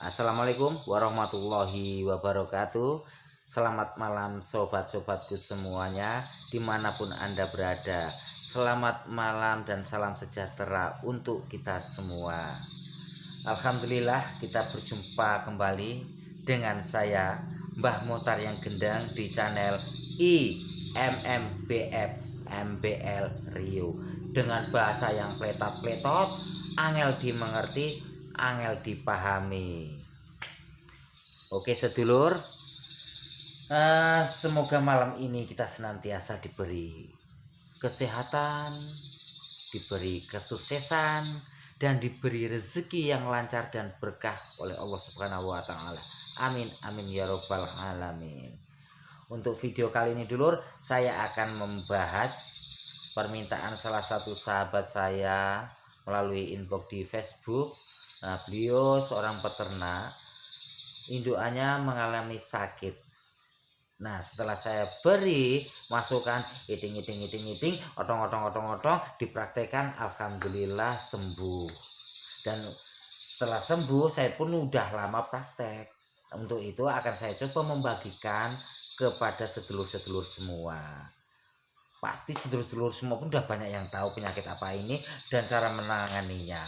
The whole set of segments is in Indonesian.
Assalamualaikum warahmatullahi wabarakatuh. Selamat malam sobat-sobatku semuanya, dimanapun Anda berada. Selamat malam dan salam sejahtera untuk kita semua. Alhamdulillah kita berjumpa kembali dengan saya Mbah Motar yang gendang di channel IMMBF MBL Rio, dengan bahasa yang pletot-pletot, angel dimengerti, angel dipahami. Oke sedulur, semoga malam ini kita senantiasa diberi kesehatan, diberi kesuksesan, dan diberi rezeki yang lancar dan berkah oleh Allah Subhanahu wa Ta'ala. Amin amin ya robbal alamin. Untuk video kali ini dulur, saya akan membahas permintaan salah satu sahabat saya melalui inbox di Facebook. Nah, beliau seorang peternak, indukannya mengalami sakit. Nah, setelah saya beri masukan iting, otong, dipraktekkan, alhamdulillah sembuh. Dan setelah sembuh, saya pun udah lama praktek. Untuk itu akan saya coba membagikan kepada sedulur-sedulur semua. Pasti sedulur-sedulur semua pun udah banyak yang tahu penyakit apa ini dan cara menanganinya.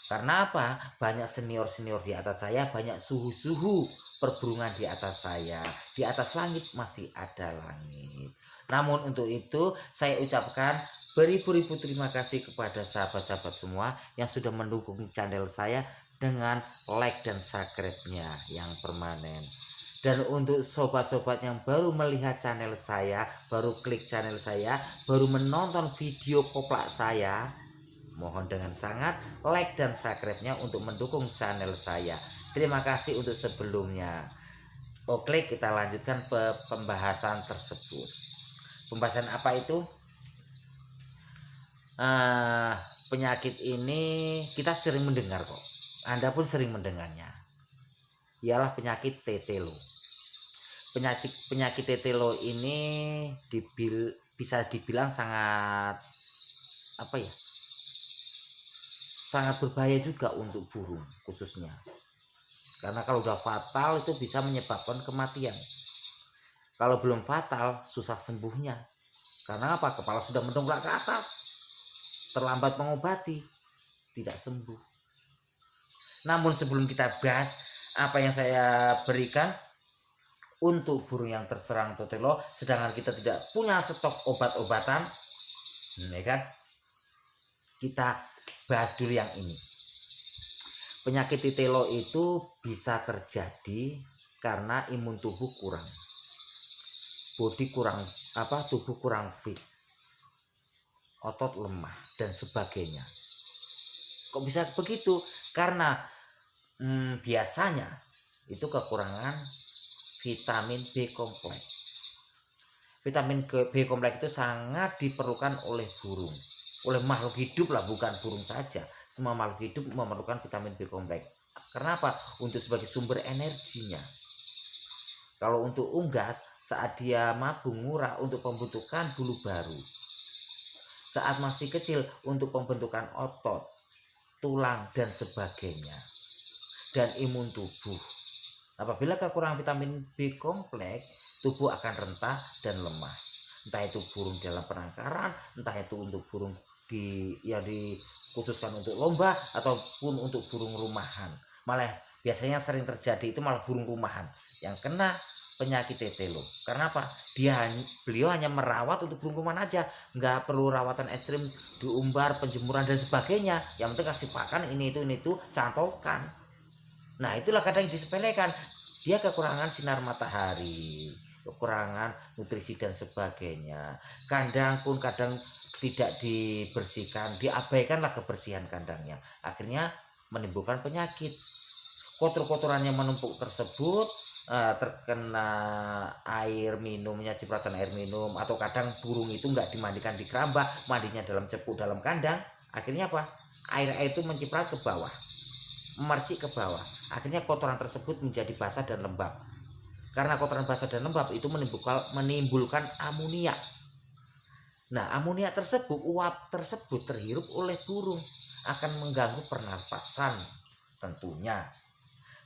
Karena apa? Banyak senior-senior di atas saya, banyak suhu-suhu perburungan di atas saya. Di atas langit masih ada langit. Namun untuk itu saya ucapkan beribu-ribu terima kasih kepada sahabat-sahabat semua yang sudah mendukung channel saya dengan like dan subscribe-nya yang permanen. Dan untuk sobat-sobat yang baru melihat channel saya, baru klik channel saya, baru menonton video koplak saya, mohon dengan sangat like dan subscribe-nya untuk mendukung channel saya. Terima kasih untuk sebelumnya. Oke, kita lanjutkan pembahasan tersebut. Pembahasan apa itu? Penyakit ini kita sering mendengar kok. Anda pun sering mendengarnya. Ialah penyakit tetelo. Penyakit tetelo ini bisa dibilang sangat sangat berbahaya juga untuk burung khususnya, karena kalau udah fatal itu bisa menyebabkan kematian. Kalau belum fatal susah sembuhnya, karena apa? Kepala sudah mendongkrak ke atas, terlambat mengobati, tidak sembuh. Namun sebelum kita bahas apa yang saya berikan untuk burung yang terserang tetelo, sedangkan kita tidak punya stok obat-obatan, ya kan? Kita bahas dulu yang ini. Penyakit tetelo itu bisa terjadi karena imun tubuh kurang, tubuh kurang fit, otot lemah dan sebagainya. Kok bisa begitu? Karena biasanya itu kekurangan vitamin B kompleks. Vitamin B kompleks itu sangat diperlukan oleh burung, oleh makhluk hidup lah, bukan burung saja. Semua makhluk hidup memerlukan vitamin B kompleks. Kenapa? Untuk sebagai sumber energinya. Kalau untuk unggas, saat dia mabung murah untuk pembentukan bulu baru. Saat masih kecil untuk pembentukan otot, tulang dan sebagainya. Dan imun tubuh. Apabila kekurangan vitamin B kompleks, tubuh akan rentah dan lemah. Entah itu burung dalam penangkaran, entah itu untuk burung dikhususkan untuk lomba, ataupun untuk burung rumahan. Malah biasanya sering terjadi itu malah burung rumahan yang kena penyakit tetelo. Karena apa? Beliau hanya merawat untuk burung rumahan aja, nggak perlu rawatan ekstrim, diumbar, penjemuran dan sebagainya. Yang penting kasih pakan ini itu cantolkan. Nah itulah kadang disepelekan, dia kekurangan sinar matahari, kekurangan nutrisi dan sebagainya. Kandang pun kadang tidak dibersihkan, diabaikanlah kebersihan kandangnya, akhirnya menimbulkan penyakit. Kotor-kotoran yang menumpuk tersebut terkena air minumnya, cipratan air minum, atau kadang burung itu nggak dimandikan di keramba, mandinya dalam cepuk dalam kandang. Akhirnya apa? Air itu menciprat ke bawah, memercik ke bawah. Akhirnya kotoran tersebut menjadi basah dan lembab. Karena kotoran basah dan lembab itu menimbulkan amonia. Nah, amonia tersebut, uap tersebut terhirup oleh burung, akan mengganggu pernapasan tentunya.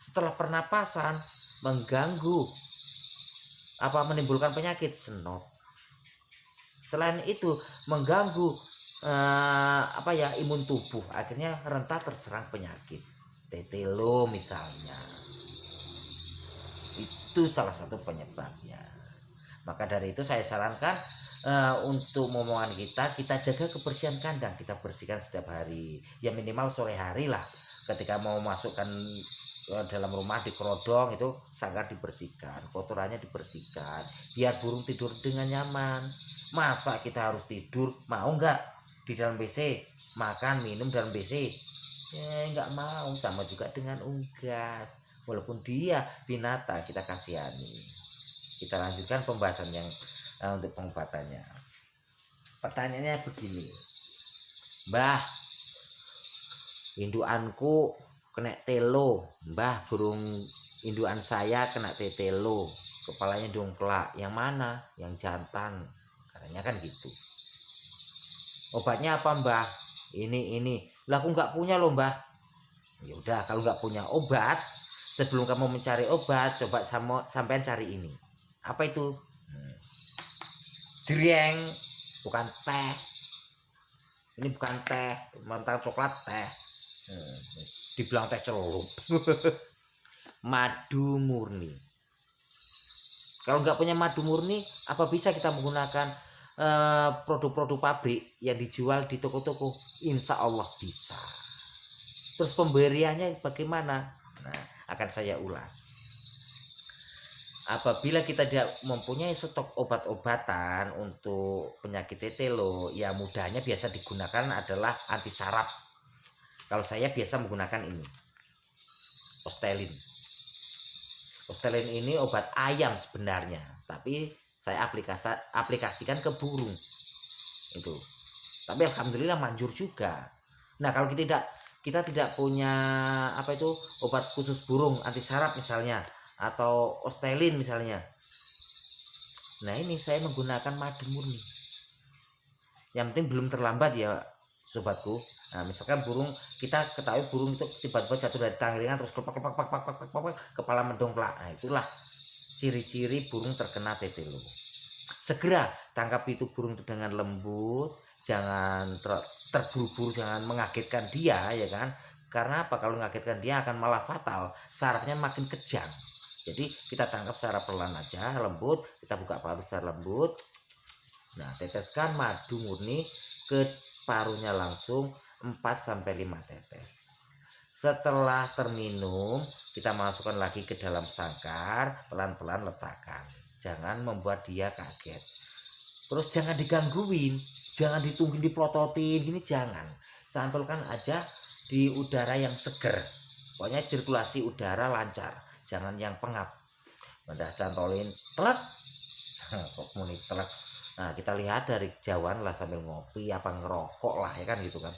setelah pernapasan mengganggu, menimbulkan penyakit senop. Selain itu mengganggu imun tubuh, akhirnya rentan terserang penyakit tetelo misalnya. Itu salah satu penyebabnya. Maka dari itu saya sarankan untuk momongan kita jaga kebersihan kandang, kita bersihkan setiap hari, ya minimal sore hari lah. Ketika mau masukkan dalam rumah di kerodong itu sanggar dibersihkan, kotorannya dibersihkan, biar burung tidur dengan nyaman. Masa kita harus tidur, mau nggak di dalam WC, makan minum dalam WC? Nggak mau. Sama juga dengan unggas, walaupun dia binatang kita kasihani. Kita lanjutkan pembahasan yang untuk pengobatannya. Pertanyaannya begini, Mbah, indukanku kena telo. Mbah, burung indukan saya kena tetelo, kepalanya dongklak. Yang mana? Yang jantan, katanya kan gitu. Obatnya apa, Mbah? Ini. Lah aku nggak punya loh, Mbah. Ya udah, kalau nggak punya obat, sebelum kamu mencari obat, coba sampean cari ini. Apa itu? Jreng, bukan teh. Ini bukan teh, mentang coklat teh. Dibilang teh celup. Madu murni. Kalau nggak punya madu murni, apa bisa kita menggunakan produk-produk pabrik yang dijual di toko-toko? Insya Allah bisa. Terus pemberiannya bagaimana? Nah, akan saya ulas. Apabila kita tidak mempunyai stok obat-obatan untuk penyakit tetelo, ya mudahnya biasa digunakan adalah anti saraf. Kalau saya biasa menggunakan ini, Ostelin. Ostelin ini obat ayam sebenarnya, tapi saya aplikasikan ke burung itu. Tapi alhamdulillah manjur juga. Nah, kalau kita tidak punya obat khusus burung anti saraf misalnya, atau Ostelin misalnya, nah ini saya menggunakan madu murni. Yang penting belum terlambat ya sobatku. Nah, misalkan burung, kita ketahui burung itu tiba-tiba jatuh dari tangkringan terus kepak kepala mendongklak. Nah, itulah ciri-ciri burung terkena tetelo. Segera tangkap itu burung itu dengan lembut, jangan terburu-buru, jangan mengagetkan dia, ya kan? Karena apa? Kalau mengagetkan dia akan malah fatal, sarafnya makin kejang. Jadi kita tangkap secara pelan aja, lembut, kita buka paru secara lembut. Nah, teteskan madu murni ke parunya langsung 4-5 tetes. Setelah terminum, kita masukkan lagi ke dalam sangkar, pelan-pelan letakkan. Jangan membuat dia kaget. Terus jangan digangguin, jangan ditungguin dipelototin gini, jangan. Cantolkan aja di udara yang seger. Pokoknya sirkulasi udara lancar, jangan yang pengap. Udah cantolin, telak. Kok muni telak. Nah, kita lihat dari jauhan lah sambil ngopi apa ngerokok lah, ya kan gitu kan.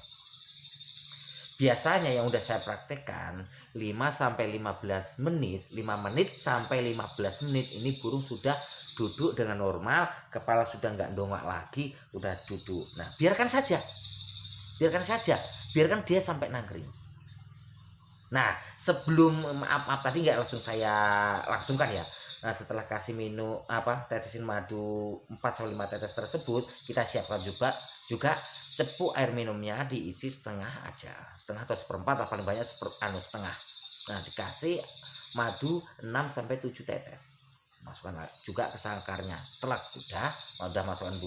Biasanya yang udah saya praktekkan 5-15 menit, 5 menit sampai 15 menit ini burung sudah duduk dengan normal, kepala sudah nggak dongak lagi, udah duduk. Nah, biarkan saja, biarkan dia sampai nangkring. Nah, sebelum maaf tadi nggak langsung saya langsungkan ya. Nah, setelah kasih minum tetesin madu 4-5 tetes tersebut, kita siapkan juga cepuk air minumnya diisi setengah aja, setengah atau seperempat, paling banyak setengah. Nah, dikasih madu 6-7 tetes, masukkan juga ke sangkarnya, telak, udah masukkan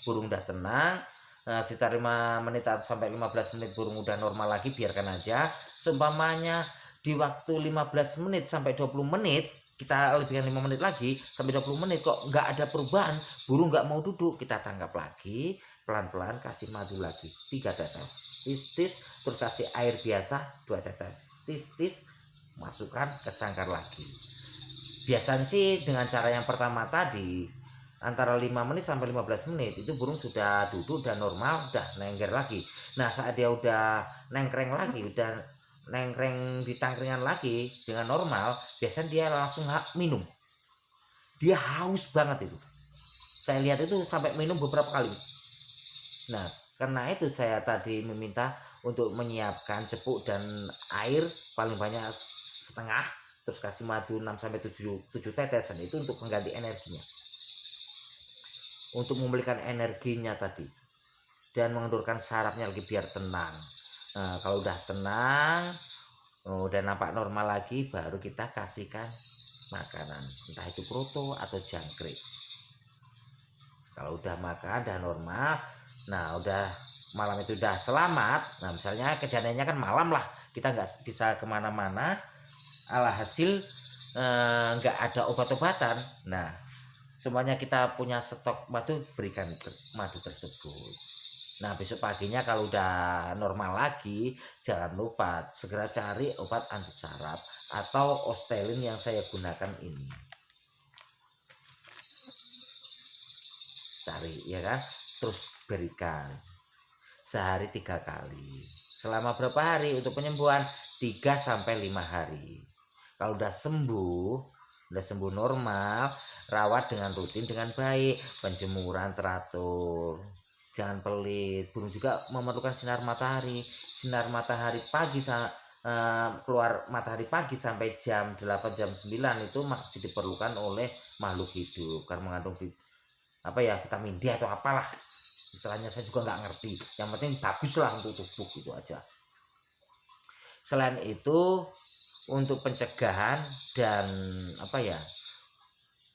burung udah tenang. Nah, sekitar 5 menit atau sampai 15 menit burung udah normal lagi, biarkan aja. Seumpamanya di waktu 15 menit sampai 20 menit, kita lebihkan 5 menit lagi sampai 20 menit kok nggak ada perubahan, burung nggak mau duduk, kita tangkap lagi, pelan-pelan kasih madu lagi 3 tetes, tis, terus kasih air biasa 2 tetes, tis, masukkan ke sangkar lagi. Biasanya sih dengan cara yang pertama tadi, antara 5 menit sampai 15 menit itu burung sudah duduk, udah normal, udah nengker lagi. Nah, saat dia udah nengkreng lagi, udah nengkreng di tangkringan lagi dengan normal, biasanya dia langsung minum. Dia haus banget itu. Saya lihat itu sampai minum beberapa kali. Nah, karena itu saya tadi meminta untuk menyiapkan cepuk dan air paling banyak setengah, terus kasih madu 6 sampai 7 tetesan, itu untuk mengganti energinya, untuk memulihkan energinya tadi dan mengendurkan sarafnya lagi biar tenang. Nah, kalau udah tenang, udah nampak normal lagi, baru kita kasihkan makanan, entah itu proto atau jangkrik. Kalau udah makan, udah normal, nah udah malam itu udah selamat. Nah misalnya kejadiannya kan malam lah, kita nggak bisa kemana-mana, alhasil nggak ada obat-obatan. Nah semuanya kita punya stok madu, berikan madu tersebut. Nah besok paginya kalau udah normal lagi, jangan lupa segera cari obat anti saraf atau Ostelin yang saya gunakan ini. Cari ya kan, terus berikan sehari 3 kali. Selama berapa hari untuk penyembuhan? 3 sampai 5 hari. Kalau udah sembuh normal, rawat dengan rutin dengan baik, penjemuran teratur, jangan pelit. Burung juga memerlukan sinar matahari. Sinar matahari pagi, keluar matahari pagi sampai jam 8 jam 9 itu masih diperlukan oleh makhluk hidup karena mengandung vitamin D atau apalah istilahnya, saya juga nggak ngerti. Yang penting bagus lah untuk tubuh, itu aja. Selain itu untuk pencegahan dan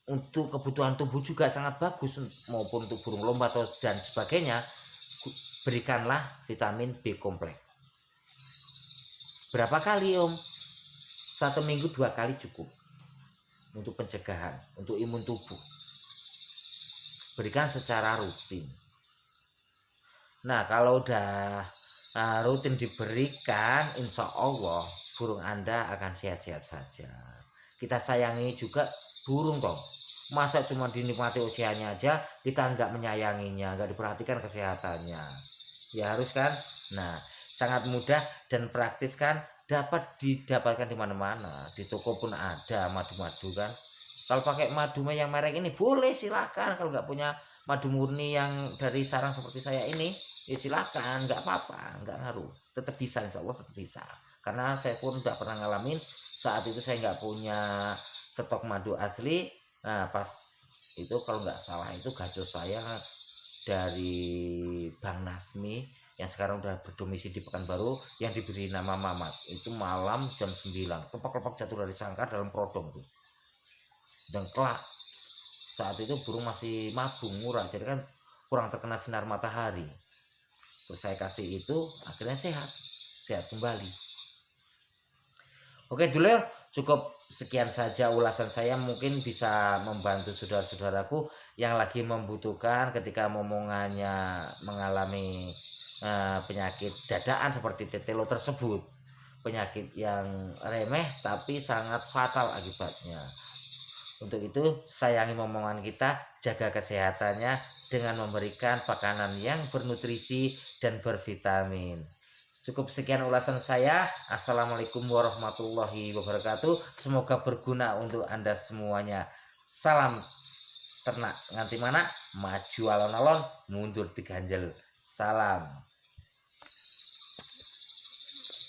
untuk kebutuhan tubuh juga sangat bagus, maupun untuk burung lomba dan sebagainya, berikanlah vitamin B kompleks. Berapa kali Om? 1 minggu 2 kali cukup untuk pencegahan, untuk imun tubuh. Berikan secara rutin. Nah kalau udah rutin diberikan, insya Allah burung Anda akan sehat-sehat saja. Kita sayangi juga burung dong. Masa cuma dinikmati usianya aja, kita nggak menyayanginya, nggak diperhatikan kesehatannya. Ya harus kan? Nah sangat mudah dan praktis kan, dapat didapatkan di mana-mana. Di toko pun ada madu-madu kan. Kalau pakai madu yang merek ini boleh, silakan. Kalau nggak punya madu murni yang dari sarang seperti saya ini, ya silakan, nggak apa-apa, nggak ngaruh, tetap bisa, insya Allah tetap bisa. Karena saya pun udah pernah ngalamin, saat itu saya nggak punya stok madu asli. Nah pas itu kalau nggak salah itu gajah saya dari Bang Nasmi yang sekarang udah berdomisili di Pekanbaru, yang diberi nama Mamat, itu malam jam 9 kepak-kepak jatuh dari sangkar dalam prodong tuh, dan kelak saat itu burung masih mabung murah, jadi kan kurang terkena sinar matahari. Terus saya kasih itu, akhirnya sehat kembali. Oke dulu, cukup sekian saja ulasan saya, mungkin bisa membantu saudara-saudaraku yang lagi membutuhkan ketika momongannya mengalami penyakit dadaan seperti tetelo tersebut, penyakit yang remeh tapi sangat fatal akibatnya. Untuk itu sayangi momongan kita, jaga kesehatannya dengan memberikan makanan yang bernutrisi dan bervitamin. Cukup sekian ulasan saya. Assalamualaikum warahmatullahi wabarakatuh. Semoga berguna untuk Anda semuanya. Salam ternak nganti mana, maju alon-alon, mundur diganjel. Salam.